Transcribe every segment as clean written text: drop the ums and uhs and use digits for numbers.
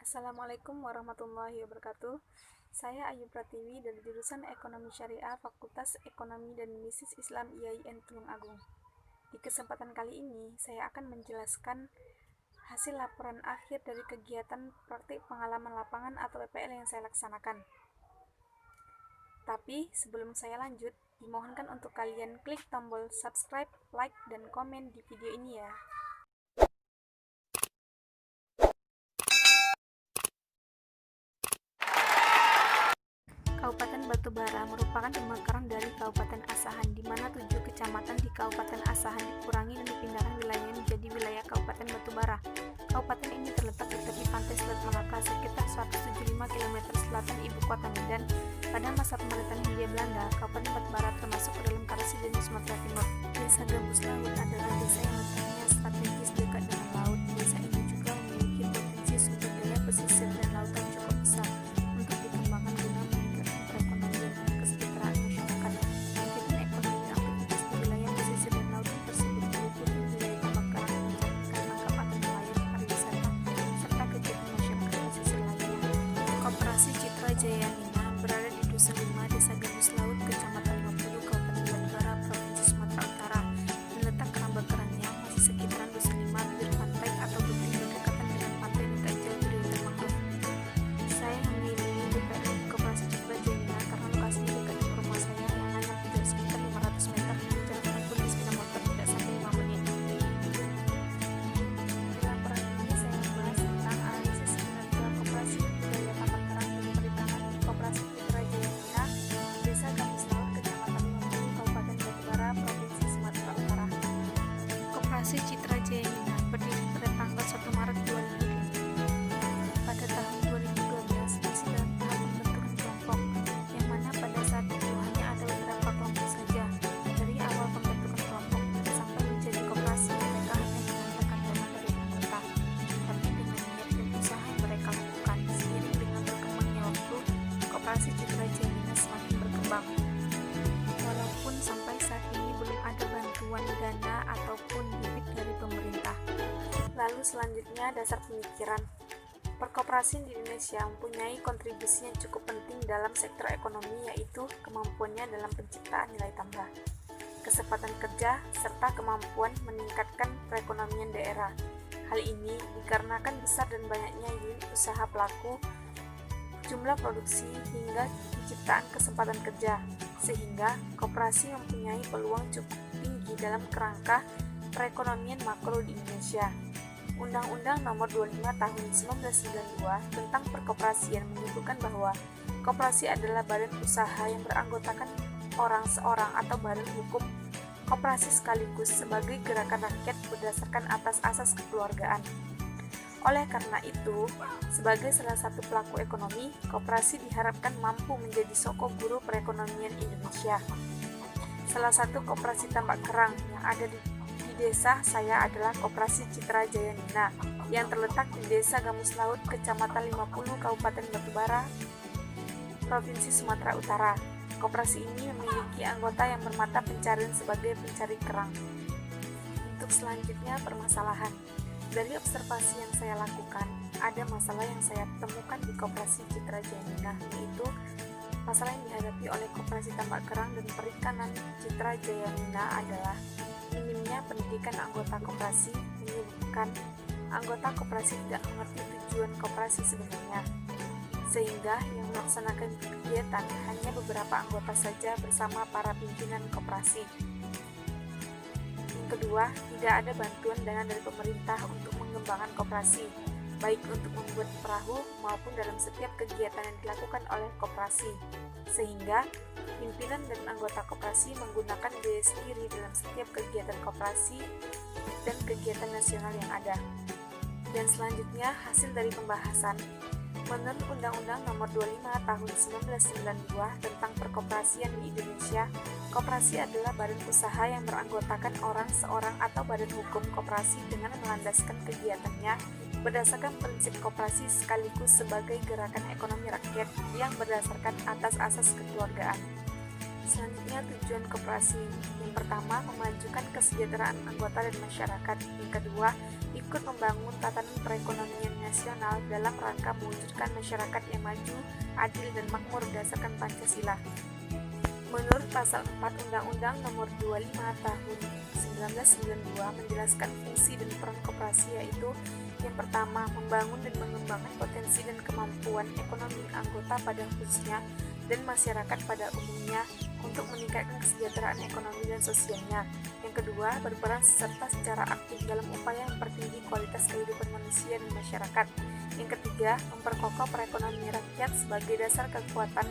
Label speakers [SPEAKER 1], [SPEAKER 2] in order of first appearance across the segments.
[SPEAKER 1] Assalamualaikum warahmatullahi wabarakatuh. Saya Ayu Pratiwi dari jurusan Ekonomi Syariah Fakultas Ekonomi dan Bisnis Islam IAIN Tulung Agung. Di kesempatan kali ini, saya akan menjelaskan hasil laporan akhir dari kegiatan praktik pengalaman lapangan atau PPL yang saya laksanakan. Tapi sebelum saya lanjut, dimohonkan untuk kalian klik tombol subscribe, like, dan komen di video ini ya. Kabupaten Batubara merupakan pemekaran dari Kabupaten Asahan, di mana 7 kecamatan di Kabupaten Asahan dikurangi dan dipindahkan wilayahnya menjadi wilayah Kabupaten Batubara. Kabupaten ini terletak di tepi pantai Selat Malaka, sekitar 175 km selatan ibu kota Medan. Pada masa pemerintahan Hindia Belanda, Kabupaten Batubara termasuk ke dalam Karasidenan Sumatera Timur. Desa Gambus Laut adalah desa yang letaknya strategis dekat dengan laut. Desa ini juga memiliki potensi sumber daya pesisir dan lautan cukup besar untuk dikembangkan guna meningkatkan perekonomian dan kesejahteraan masyarakat. Kegiatan ekonomi dan aktivitas di wilayah pesisir dan lautan tersebut meliputi wilayah pemekaran yang menjalankan tangkap atau nelayan, pariwisata, serta kegiatan masyarakat pesisir lainnya. Koperasi Citra Jaya Nina berada di Dusun 5, Desa Gambus Laut, Kecamatan 50, Kabupaten Batubara, Provinsi Sumatera Utara. Dan letak keramba kerangnya masih sekitaran Dusun 5, bibir pantai atau berdekatan dengan pantai dan tak jauh dari hutan mangrove. Saya memilih DPR di Koperasi Citra Jaya Nina karena lokasinya dekat dengan rumah saya yang hanya berjarak sekitar 500 meter, jarak tempuh di sepeda motor tidak sampai 5 menit. Di laporan ini saya membahas tentang analisis kinerja koperasi budaya tambak kerang dan perikanan di Koperasi Citra Jaya Nina, Desa Gambus Laut, Kecamatan 50, Kabupaten Batubara, Provinsi Sumatera Utara. Koperasi Citra Jaya Nina berdiri pada tanggal 1 Maret 2005. Pada tahun 2012 masih dalam tahap pembentukan kelompok, yang mana pada saat itu hanya ada beberapa kelompok saja. Dari awal pembentukan kelompok sampai menjadi koperasi, mereka hanya menggunakan dana dari pemerintah. Tapi dengan niat dan usaha yang mereka lakukan, seiring dengan berkembangnya waktu, Koperasi Citra Jaya Nina semakin berkembang. Walaupun sampai saat ini belum ada bantuan dana ataupun bibit dari pemerintah. Lalu selanjutnya dasar pemikiran. Perkoperasian di Indonesia mempunyai kontribusi yang cukup penting dalam sektor ekonomi, yaitu kemampuannya dalam penciptaan nilai tambah, kesempatan kerja, serta kemampuan meningkatkan perekonomian daerah. Hal ini dikarenakan besar dan banyaknya unit usaha pelaku, jumlah produksi, hingga penciptaan kesempatan kerja, sehingga koperasi mempunyai peluang cukup tinggi dalam kerangka perekonomian makro di Indonesia. Undang-Undang Nomor 25 Tahun 1992 tentang Perkoperasian menyebutkan bahwa koperasi adalah badan usaha yang beranggotakan orang seorang atau badan hukum koperasi sekaligus sebagai gerakan rakyat berdasarkan atas asas kekeluargaan. Oleh karena itu, sebagai salah satu pelaku ekonomi, koperasi diharapkan mampu menjadi sokok guru perekonomian Indonesia. Salah satu koperasi tambak kerang yang ada di desa saya adalah Koperasi Citra Jaya Nina yang terletak di Desa Gambus Laut, Kecamatan 50, Kabupaten Batubara, Provinsi Sumatera Utara. Koperasi ini memiliki anggota yang bermata pencarian sebagai pencari kerang. Untuk selanjutnya, permasalahan. Dari observasi yang saya lakukan, ada masalah yang saya temukan di Koperasi Citra Jaya Nina, yaitu masalah yang dihadapi oleh Koperasi Tambak Kerang dan Perikanan Citra Jaya Nina adalah minimnya pendidikan anggota koperasi, menyebabkan anggota koperasi tidak mengerti tujuan koperasi sebenarnya, sehingga yang melaksanakan kegiatan hanya beberapa anggota saja bersama para pimpinan koperasi. Yang kedua, tidak ada bantuan dana dari pemerintah untuk mengembangkan koperasi, baik untuk membuat perahu maupun dalam setiap kegiatan yang dilakukan oleh koperasi, sehingga pimpinan dan anggota koperasi menggunakan biaya sendiri dalam setiap kegiatan koperasi dan kegiatan nasional yang ada. Dan selanjutnya, hasil dari pembahasan. Menurut Undang-Undang Nomor 25 Tahun 1992 tentang Perkoperasian di Indonesia, koperasi adalah badan usaha yang beranggotakan orang seorang atau badan hukum koperasi dengan melandaskan kegiatannya berdasarkan prinsip koperasi sekaligus sebagai gerakan ekonomi rakyat yang berdasarkan atas asas kekeluargaan. Selanjutnya, tujuan koperasi. Yang pertama, memajukan kesejahteraan anggota dan masyarakat. Yang kedua, ikut membangun tatanan perekonomian nasional dalam rangka mewujudkan masyarakat yang maju, adil, dan makmur berdasarkan Pancasila. Menurut Pasal 4 Undang-Undang Nomor 25 Tahun 1992 menjelaskan fungsi dan peran koperasi, yaitu yang pertama, membangun dan mengembangkan potensi dan kemampuan ekonomi anggota pada khususnya dan masyarakat pada umumnya untuk meningkatkan kesejahteraan ekonomi dan sosialnya. Yang kedua, berperan serta secara aktif dalam upaya mempertinggi kualitas kehidupan manusia dan masyarakat. Yang ketiga, memperkokoh perekonomian rakyat sebagai dasar kekuatan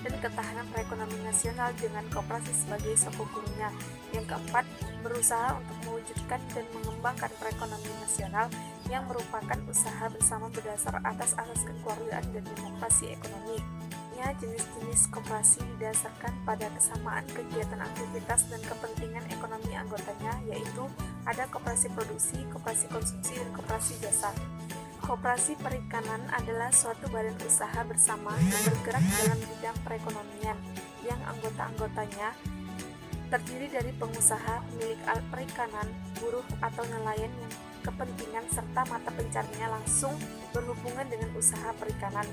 [SPEAKER 1] dan ketahanan perekonomian nasional dengan koperasi sebagai sokogurnya. Yang keempat, berusaha untuk mewujudkan dan mengembangkan perekonomian nasional yang merupakan usaha bersama berdasar atas asas kekeluargaan dan demokrasi ekonomi. Jenis-jenis koperasi didasarkan pada kesamaan kegiatan aktivitas dan kepentingan ekonomi anggotanya, yaitu ada koperasi produksi, koperasi konsumsi, dan koperasi jasa. Koperasi perikanan adalah suatu badan usaha bersama yang bergerak dalam bidang perekonomian yang anggota-anggotanya terdiri dari pengusaha, pemilik alat perikanan, buruh atau nelayan yang kepentingan serta mata pencariannya langsung berhubungan dengan usaha perikanan.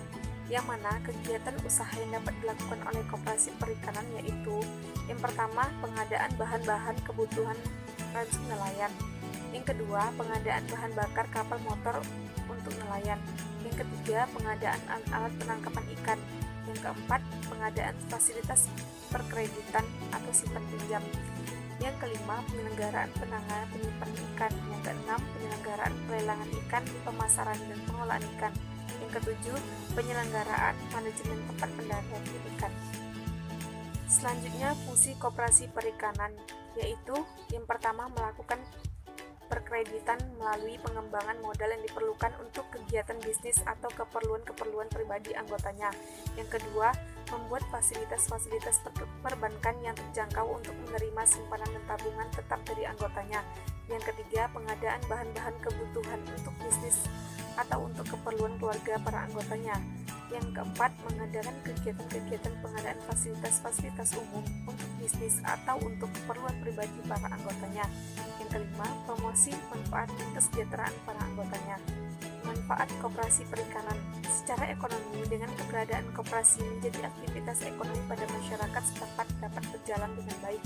[SPEAKER 1] Yang mana kegiatan usaha yang dapat dilakukan oleh koperasi perikanan yaitu yang pertama, pengadaan bahan-bahan kebutuhan ransum nelayan. Yang kedua, pengadaan bahan bakar kapal motor untuk nelayan. Yang ketiga, pengadaan alat penangkapan ikan. Yang keempat, pengadaan fasilitas perkreditan atau simpan pinjam. Yang kelima, penyelenggaraan penanganan penyimpanan ikan. Yang keenam, penyelenggaraan pelelangan ikan, pemasaran dan pengolahan ikan. Yang ketujuh, penyelenggaraan manajemen tempat pendaratan ikan. Selanjutnya, fungsi koperasi perikanan, yaitu yang pertama, melakukan perkreditan melalui pengembangan modal yang diperlukan untuk kegiatan bisnis atau keperluan-keperluan pribadi anggotanya. Yang kedua, membuat fasilitas-fasilitas perbankan yang terjangkau untuk menerima simpanan dan tabungan tetap dari anggotanya. Yang ketiga, pengadaan bahan-bahan kebutuhan untuk bisnis atau untuk keperluan keluarga para anggotanya. Yang keempat, mengadakan kegiatan-kegiatan pengadaan fasilitas-fasilitas umum untuk bisnis atau untuk keperluan pribadi para anggotanya. Yang kelima, promosi manfaat kesejahteraan para anggotanya. Manfaat koperasi perikanan. Secara ekonomi, dengan keberadaan koperasi menjadi aktivitas ekonomi pada masyarakat setempat dapat berjalan dengan baik.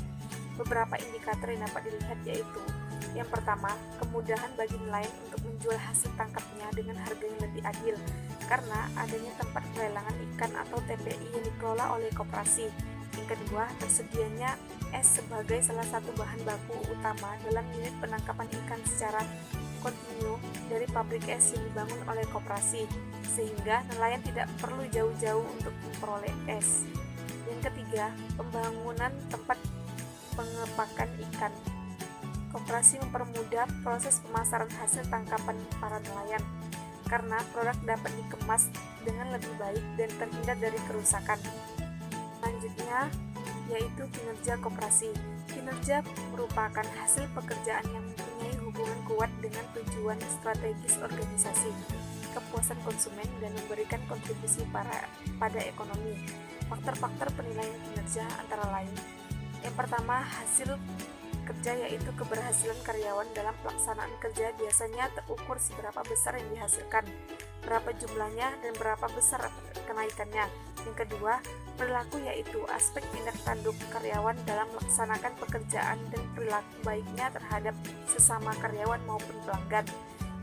[SPEAKER 1] Beberapa indikator yang dapat dilihat yaitu yang pertama, kemudahan bagi nelayan untuk menjual hasil tangkapnya dengan harga yang lebih adil karena adanya tempat pelelangan ikan atau TPI yang dikelola oleh koperasi. Yang kedua, tersedianya es sebagai salah satu bahan baku utama dalam unit penangkapan ikan secara kontinu dari pabrik es yang dibangun oleh koperasi, sehingga nelayan tidak perlu jauh-jauh untuk memperoleh es. Yang ketiga, pembangunan tempat pengepakan ikan. Koperasi mempermudah proses pemasaran hasil tangkapan para nelayan karena produk dapat dikemas dengan lebih baik dan terhindar dari kerusakan. Selanjutnya yaitu kinerja koperasi. Kinerja merupakan hasil pekerjaan yang mempunyai hubungan kuat dengan tujuan strategis organisasi, kepuasan konsumen, dan memberikan kontribusi pada ekonomi. Faktor-faktor penilaian kinerja antara lain: yang pertama, hasil kerja, yaitu keberhasilan karyawan dalam pelaksanaan kerja biasanya terukur seberapa besar yang dihasilkan, berapa jumlahnya, dan berapa besar kenaikannya. Yang kedua, perilaku, yaitu aspek tindak tanduk karyawan dalam melaksanakan pekerjaan dan perilaku baiknya terhadap sesama karyawan maupun pelanggan.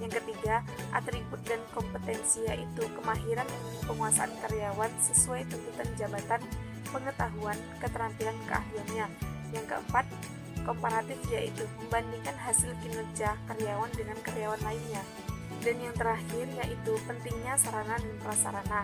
[SPEAKER 1] Yang ketiga, atribut dan kompetensi, yaitu kemahiran dan penguasaan karyawan sesuai tuntutan jabatan, pengetahuan, keterampilan, keahliannya. Yang keempat, komparatif, yaitu membandingkan hasil kinerja karyawan dengan karyawan lainnya. Dan yang terakhir yaitu pentingnya sarana dan prasarana.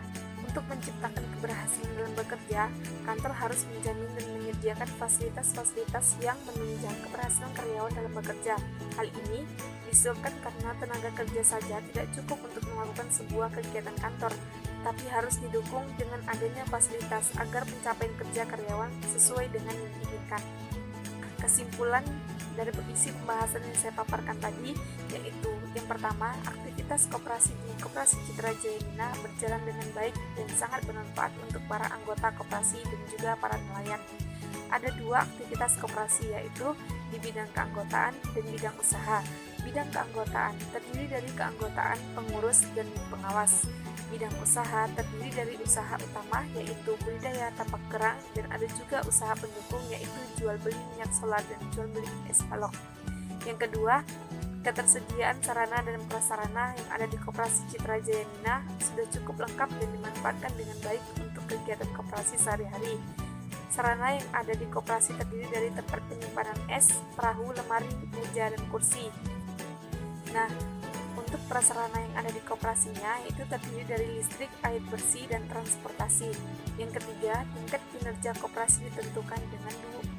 [SPEAKER 1] Untuk menciptakan keberhasilan dalam bekerja, kantor harus menjamin dan menyediakan fasilitas-fasilitas yang menunjang keberhasilan karyawan dalam bekerja. Hal ini disebabkan karena tenaga kerja saja tidak cukup untuk melakukan sebuah kegiatan kantor, tapi harus didukung dengan adanya fasilitas agar pencapaian kerja karyawan sesuai dengan yang diinginkan. Kesimpulan dari isi pembahasan yang saya paparkan tadi yaitu yang pertama, aktivitas koperasi di Koperasi Citra Jaya Mina berjalan dengan baik dan sangat bermanfaat untuk para anggota koperasi dan juga para nelayan. Ada dua aktivitas koperasi, yaitu di bidang keanggotaan dan bidang usaha. Bidang keanggotaan terdiri dari keanggotaan pengurus dan pengawas. Bidang usaha terdiri dari usaha utama, yaitu budidaya tapak kerang, dan ada juga usaha pendukung, yaitu jual beli minyak solar dan jual beli es balok. Yang kedua, ketersediaan sarana dan prasarana yang ada di Koperasi Citra Jaya Mina sudah cukup lengkap dan dimanfaatkan dengan baik untuk kegiatan koperasi sehari-hari. Sarana yang ada di koperasi terdiri dari tempat penyimpanan es, perahu, lemari, meja, dan kursi. Nah, untuk prasarana yang ada di koperasinya itu terdiri dari listrik, air bersih, dan transportasi. Yang ketiga, tingkat kinerja koperasi ditentukan dengan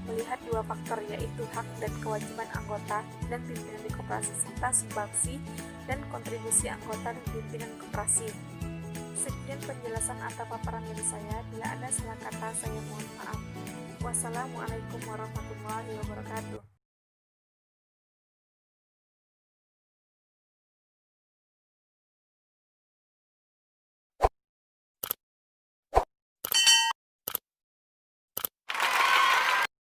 [SPEAKER 1] melihat dua faktor, yaitu hak dan kewajiban anggota dan pimpinan di koperasi serta sumbangsi dan kontribusi anggota dan pimpinan koperasi. Sekian penjelasan atau paparan dari saya. Bila ada salah kata, saya mohon maaf. Wassalamualaikum warahmatullahi wabarakatuh.